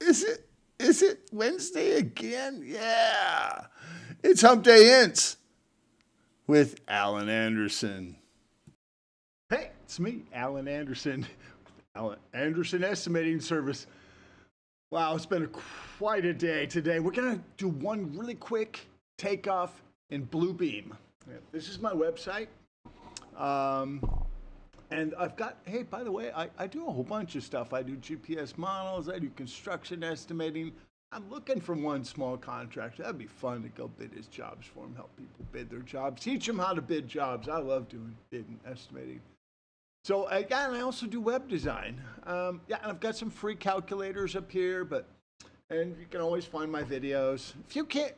Is it Wednesday again? Yeah. It's Hump Day Ints with Alan Anderson. Hey, it's me, Alan Anderson. Alan Anderson Estimating Service. Wow, it's been quite a day today. We're going to do one really quick takeoff in Bluebeam. This is my website. And I've got, hey, by the way, I do a whole bunch of stuff. I do GPS models, I do construction estimating. I'm looking for one small contractor. That'd be fun to go bid his jobs for him, help people bid their jobs, teach them how to bid jobs. I love doing bidding, estimating. So, yeah, and I also do web design. Yeah, and I've got some free calculators up here, and you can always find my videos. If you can't,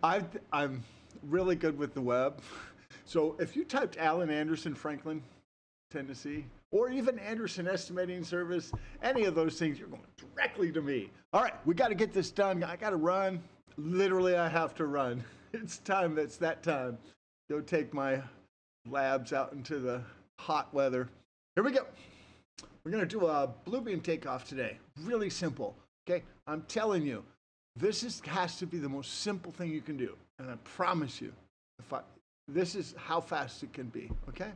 I'm really good with the web. So if you typed Alan Anderson, Franklin, Tennessee, or even Anderson Estimating Service, any of those things, you're going directly to me. All right, we got to get this done. I got to run. Literally, I have to run. It's time. It's that time. Go take my labs out into the hot weather. Here we go. We're going to do a Bluebeam takeoff today. Really simple. Okay, I'm telling you, this has to be the most simple thing you can do. And I promise you, this is how fast it can be, okay?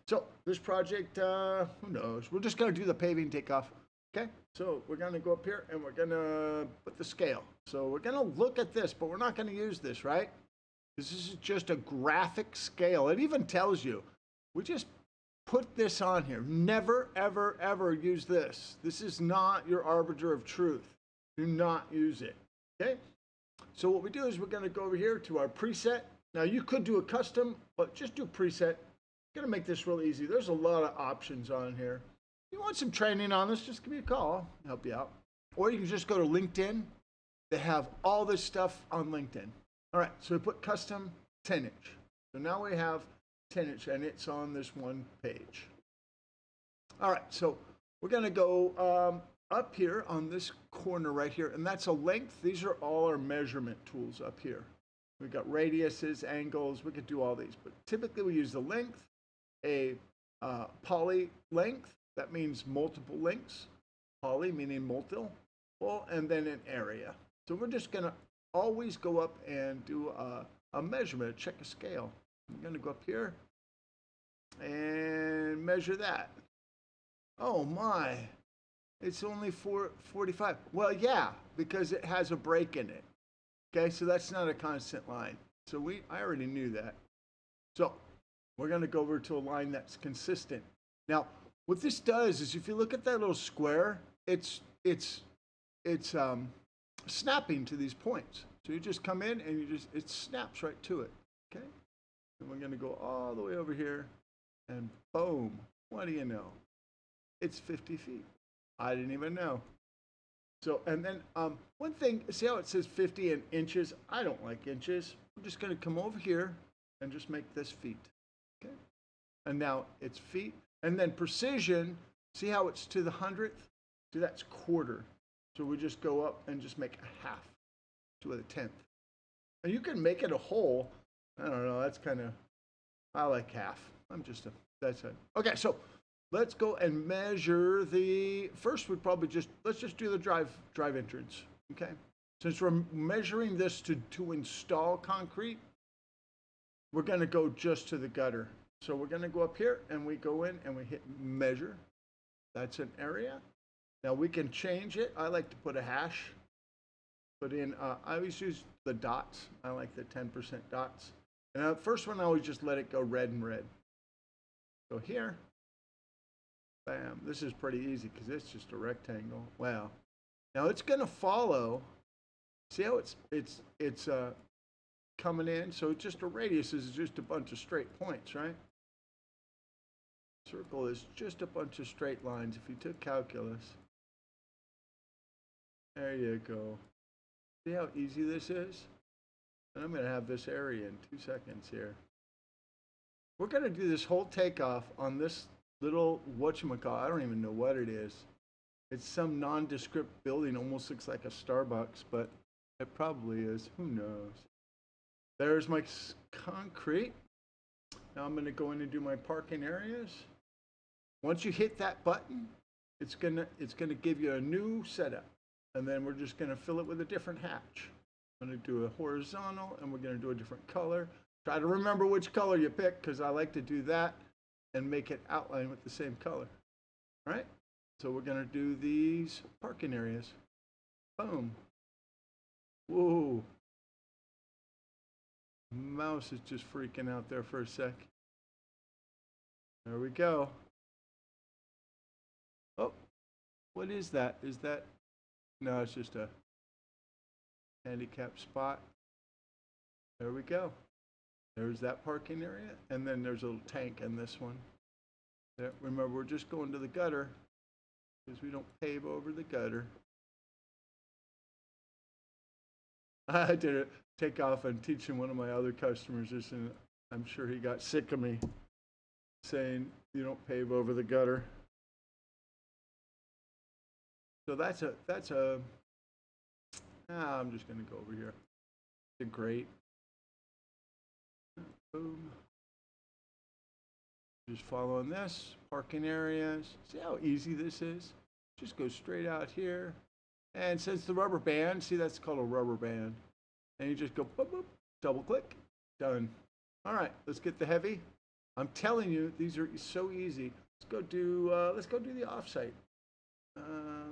So this project, who knows? We're just going to do the paving takeoff, okay? So we're going to go up here and we're going to put the scale. So we're going to look at this, but we're not going to use this, right? This is just a graphic scale. It even tells you. We just put this on here. Never, ever, ever use this. This is not your arbiter of truth. Do not use it, okay? So what we do is we're going to go over here to our preset. Now you could do a custom, but just do preset. I'm gonna make this real easy. There's a lot of options on here. If you want some training on this, just give me a call. I'll help you out. Or you can just go to LinkedIn. They have all this stuff on LinkedIn. All right, so we put custom 10-inch. So now we have 10-inch and it's on this one page. All right, so we're gonna go up here on this corner right here, and that's a length. These are all our measurement tools up here. We've got radiuses, angles, we could do all these, but typically we use the length, a poly length, that means multiple lengths, poly meaning multiple, and then an area. So we're just gonna always go up and do a measurement, check a scale. I'm gonna go up here and measure that. Oh my, it's only 445. Well, yeah, because it has a break in it. Okay, so that's not a constant line. So I already knew that. So we're going to go over to a line that's consistent. Now, what this does is if you look at that little square, it's snapping to these points. So you just come in and it snaps right to it. Okay, and we're going to go all the way over here, and boom! What do you know? It's 50 feet. I didn't even know. So, and then one thing, see how it says 50 in inches? I don't like inches. I'm just going to come over here and just make this feet. Okay. And now it's feet. And then precision, see how it's to the 100th? So that's quarter. So we just go up and just make a half to a 10th. And you can make it a whole. I don't know. That's kind of, I like half. That's it. Okay, so let's go and measure first we'd probably let's just do the drive entrance, okay? Since we're measuring this to install concrete, we're gonna go just to the gutter. So we're gonna go up here and we go in and we hit measure. That's an area. Now we can change it. I like to put a hash. Put in, I always use the dots. I like the 10% dots. And the first one, I always just let it go red and red. So here, bam, this is pretty easy because it's just a rectangle. Wow. Now it's going to follow. See how it's coming in? So it's just a radius is just a bunch of straight points, right? Circle is just a bunch of straight lines. If you took calculus, there you go. See how easy this is? And I'm going to have this area in 2 seconds here. We're going to do this whole takeoff on this little whatchamacallit. I don't even know what it is. It's some nondescript building, almost looks like a Starbucks, but it probably is. Who knows? There's my concrete. Now I'm going to go in and do my parking areas. Once you hit that button, it's gonna give you a new setup, and then we're just gonna fill it with a different hatch. I'm gonna do a horizontal, and we're gonna do a different color. Try to remember which color you pick, because I like to do that and make it outline with the same color. All right, so we're gonna do these parking areas. Boom. Whoa. Mouse is just freaking out there for a sec. There we go. Oh, what is that? Is that? No, it's just a handicap spot. There we go. There's that parking area, and then there's a little tank in this one. There, remember, we're just going to the gutter because we don't pave over the gutter. I did a takeoff and teaching one of my other customers this, and I'm sure he got sick of me saying you don't pave over the gutter. So that's a I'm just going to go over here. It's a grate. Boom. Just following this, parking areas. See how easy this is? Just go straight out here. And since the rubber band, see, that's called a rubber band. And you just go boop, boop, double click, done. All right, let's get the heavy. I'm telling you, these are so easy. Let's go do the offsite.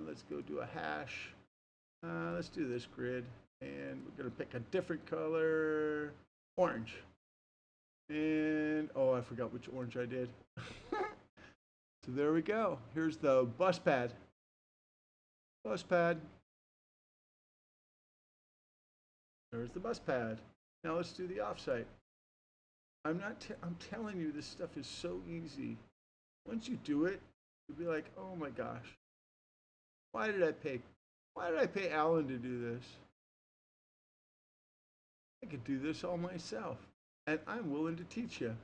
Let's go do a hash. Let's do this grid, and we're gonna pick a different color, orange. And oh, I forgot which orange I did. So there we go. Here's the bus pad. Bus pad. There's the bus pad. Now let's do the offsite. I'm telling you, this stuff is so easy. Once you do it, you'll be like, oh my gosh, why did I pay Alan to do this? I could do this all myself, and I'm willing to teach you.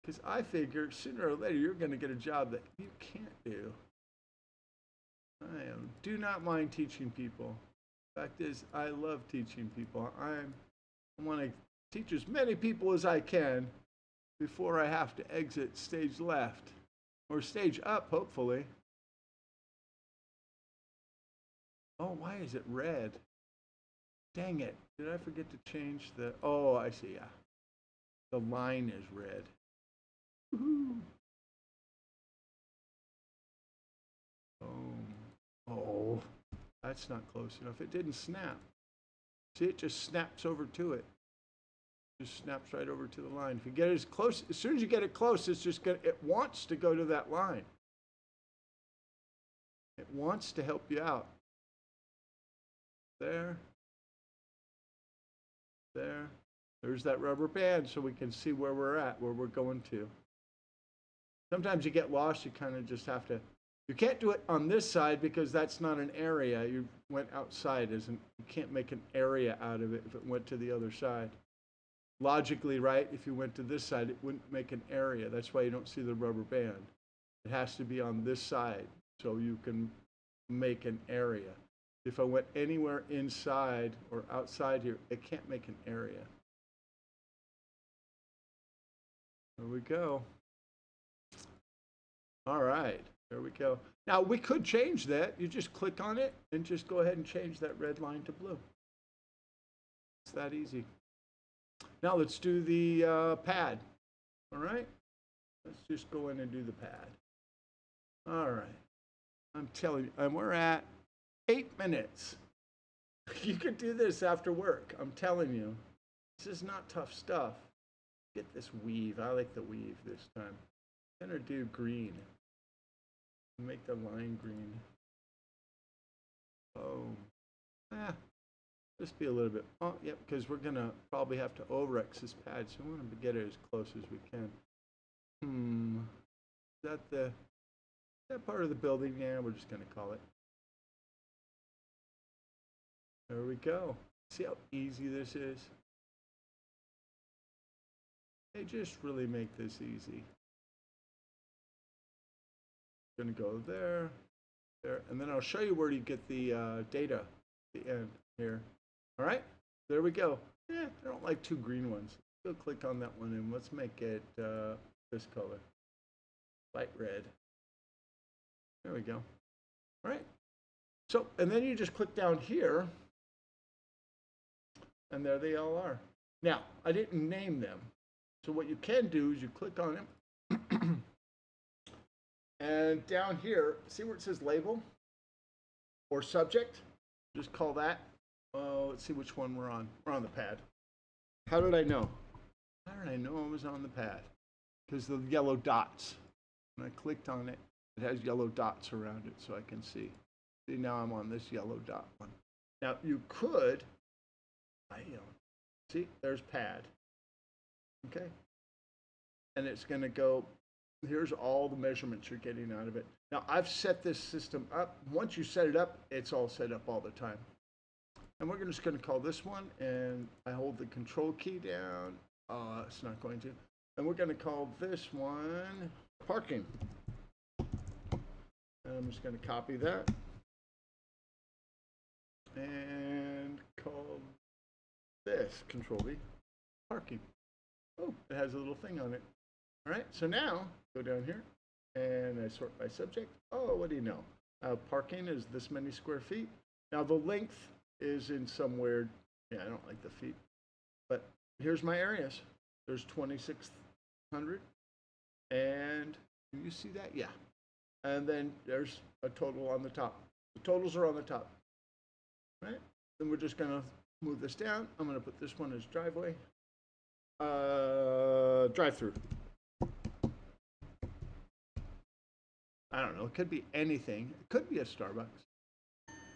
Because I figure sooner or later you're going to get a job that you can't do. Do not mind teaching people. Fact is, I love teaching people. I want to teach as many people as I can before I have to exit stage left or stage up, hopefully. Oh, why is it red? Dang it. Did I forget to change the... Oh, I see, yeah. The line is red. Woohoo. Oh, that's not close enough. It didn't snap. See, it just snaps over to it. Just snaps right over to the line. If you get it as close, as soon as you get it close, it wants to go to that line. It wants to help you out. There. There. There's that rubber band so we can see where we're at, where we're going to. Sometimes you get lost, you kind of just have to, you can't do it on this side because that's not an area. You went outside, you can't make an area out of it if it went to the other side. Logically, right, if you went to this side, it wouldn't make an area. That's why you don't see the rubber band. It has to be on this side so you can make an area. If I went anywhere inside or outside here, it can't make an area. There we go. All right, there we go. Now we could change that. You just click on it and just go ahead and change that red line to blue. It's that easy. Now let's do the pad. All right, let's just go in and do the pad. All right, I'm telling you, and we're at 8 minutes. You could do this after work. I'm telling you, this is not tough stuff. Get this weave. I like the weave this time. I'm gonna do green. Make the line green. Oh, just be a little bit. Oh, yep, because we're gonna probably have to over-X this pad, so we want to get it as close as we can. Is that part of the building? Yeah, we're just gonna call it. There we go. See how easy this is? They just really make this easy. Going to go there, there, and then I'll show you where you get the data at the end here. All right, there we go. I don't like two green ones. Go click on that one and let's make it this color. light red. There we go. All right. So, and then you just click down here, and there they all are. Now, I didn't name them. So what you can do is you click on them, and down here, see where it says label or subject? Just call that. Let's see which one we're on. We're on the pad. How did I know? How did I know I was on the pad? Because the yellow dots. When I clicked on it, it has yellow dots around it so I can see. See, now I'm on this yellow dot one. Now you could, see, there's pad. Okay. And it's going to go, here's all the measurements you're getting out of it. Now I've set this system up. Once you set it up, it's all set up all the time. And we're just going to call this one, and I hold the control key down. It's not going to. And we're going to call this one parking. And I'm just going to copy that and call this Control V parking. Oh, it has a little thing on it. All right, so now go down here and I sort by subject. Oh, what do you know? Parking is this many square feet. Now the length is in somewhere, I don't like the feet, but here's my areas. There's 2,600, and can you see that? Yeah. And then there's a total on the top. The totals are on the top, right? Then we're just gonna move this down. I'm gonna put this one as driveway, drive-through. I don't know, it could be anything. It could be a Starbucks.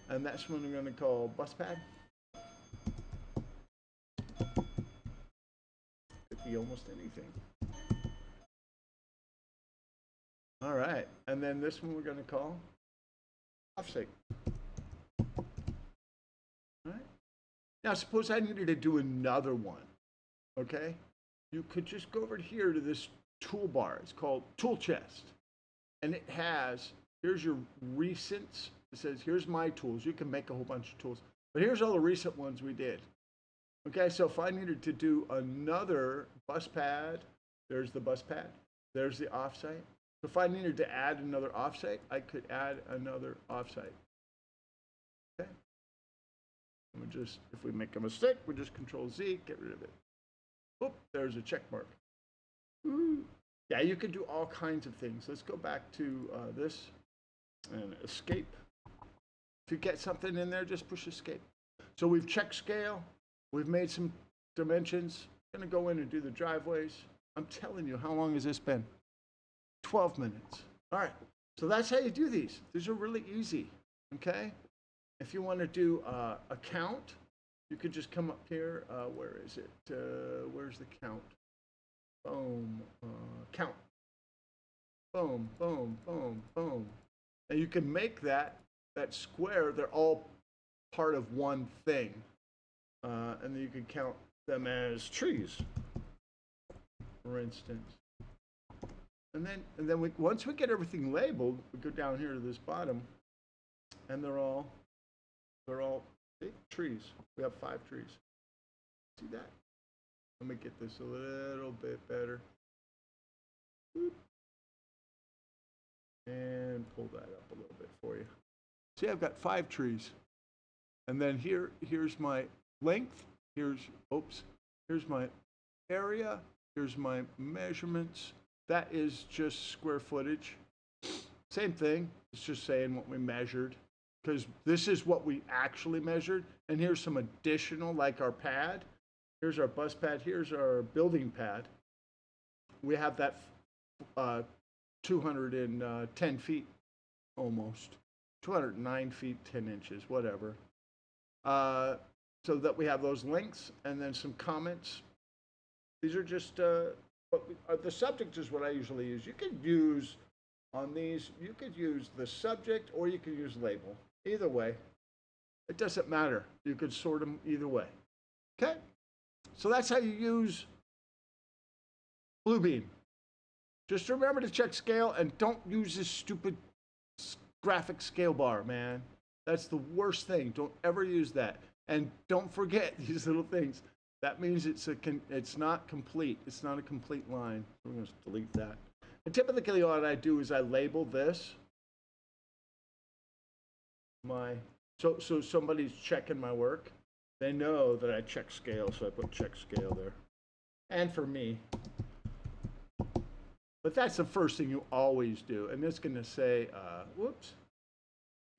And that's what I'm gonna call bus pad. Could be almost anything. All right, and then this one we're gonna call offsite. All right. Now suppose I needed to do another one, okay? You could just go over here to this toolbar. It's called Tool Chest. And it has, here's your recents. It says, here's my tools. You can make a whole bunch of tools. But here's all the recent ones we did. Okay, so if I needed to do another bus pad, there's the bus pad. There's the offsite. So if I needed to add another offsite, I could add another offsite. Okay. And we just, if we make a mistake, we just Control Z, get rid of it. Oop, there's a check mark. Ooh. Yeah, you could do all kinds of things. Let's go back to this and escape. If you get something in there, just push escape. So we've checked scale. We've made some dimensions. I'm going to go in and do the driveways. I'm telling you, how long has this been? 12 minutes. All right. So that's how you do these. These are really easy. Okay. If you want to do a count, you could just come up here. Where is it? Where's the count? Boom. Count. Boom, boom, boom, boom. And you can make that square, they're all part of one thing. And then you can count them as trees, for instance. And then once we get everything labeled, we go down here to this bottom, and they're all big trees. We have 5 trees. See that? Let me get this a little bit better. And pull that up a little bit for you. See, I've got 5 trees. And then here's my length. Here's my area. Here's my measurements. That is just square footage. Same thing. It's just saying what we measured. Because this is what we actually measured. And here's some additional, like our pad. Here's our bus pad. Here's our building pad. We have that 210 feet almost. 209 feet, 10 inches, whatever. So that we have those links and then some comments. These are just, the subject is what I usually use. You could use, on these, you could use the subject or you could use label. Either way, it doesn't matter. You could sort them either way. Okay? So that's how you use Bluebeam. Just remember to check scale and don't use this stupid graphic scale bar, man. That's the worst thing. Don't ever use that. And don't forget these little things. That means it's not complete. It's not a complete line. We're going to delete that. And typically what I do is I label this so somebody's checking my work. They know that I check scale, so I put check scale there. And for me. But that's the first thing you always do. And it's going to say, whoops.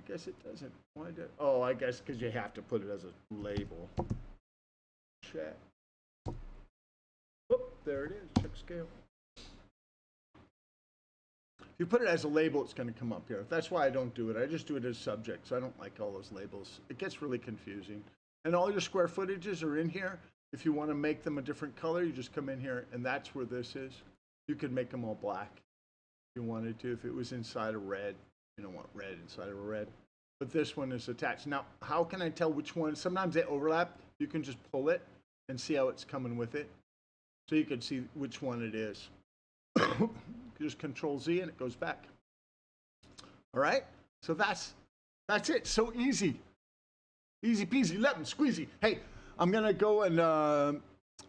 I guess it doesn't. Why did? Oh, I guess because you have to put it as a label. Check. Whoop, there it is. Check scale. If you put it as a label, it's going to come up here. That's why I don't do it. I just do it as subject. So I don't like all those labels. It gets really confusing. And all your square footages are in here. If you want to make them a different color, you just come in here, and that's where this is. You could make them all black if you wanted to. If it was inside a red, you don't want red inside of a red. But this one is attached. Now, how can I tell which one? Sometimes they overlap. You can just pull it and see how it's coming with it. So you can see which one it is. Just Control Z and it goes back. All right? So that's it. So easy. Easy peasy, lemon squeezy. Hey, I'm going to go and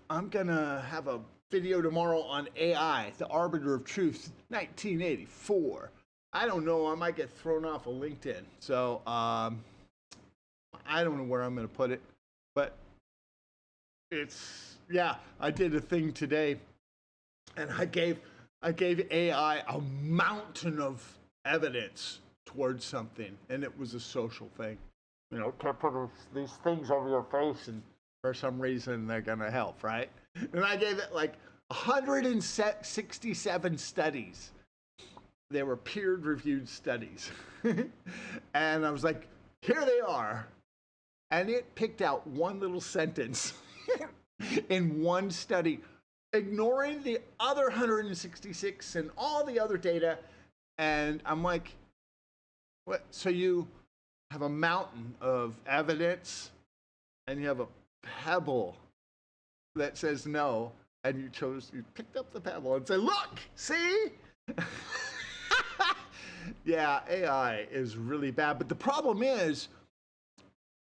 I'm going to have a video tomorrow on AI, the Arbiter of Truth, 1984. I don't know. I might get thrown off of LinkedIn. So I don't know where I'm going to put it. But it's, yeah, I did a thing today. And I gave AI a mountain of evidence towards something. And it was a social thing. You know, can't put these things over your face and for some reason they're going to help, right? And I gave it like 167 studies. They were peer-reviewed studies. And I was like, here they are. And it picked out one little sentence in one study, ignoring the other 166 and all the other data. And I'm like, what? So you have a mountain of evidence and you have a pebble that says no, and you picked up the pebble and said, look, see? Yeah, AI is really bad, but the problem is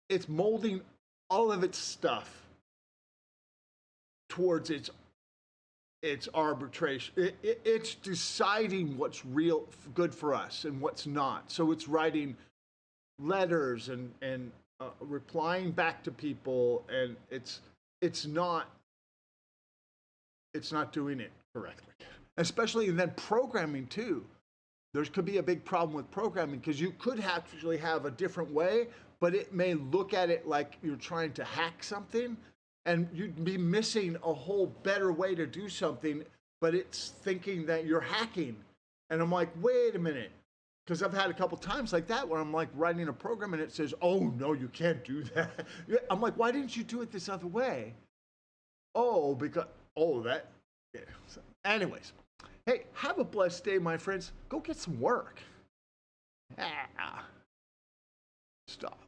it's molding all of its stuff towards its arbitration. It's deciding what's real good for us and what's not. So it's writing letters and replying back to people, and it's not doing it correctly. Especially then programming too. There could be a big problem with programming because you could actually have a different way, but it may look at it like you're trying to hack something, and you'd be missing a whole better way to do something, but it's thinking that you're hacking. And I'm like, wait a minute. Because I've had a couple times like that where I'm like writing a program and it says, oh, no, you can't do that. I'm like, why didn't you do it this other way? Oh, because, that. Yeah. So anyways, hey, have a blessed day, my friends. Go get some work. Stop.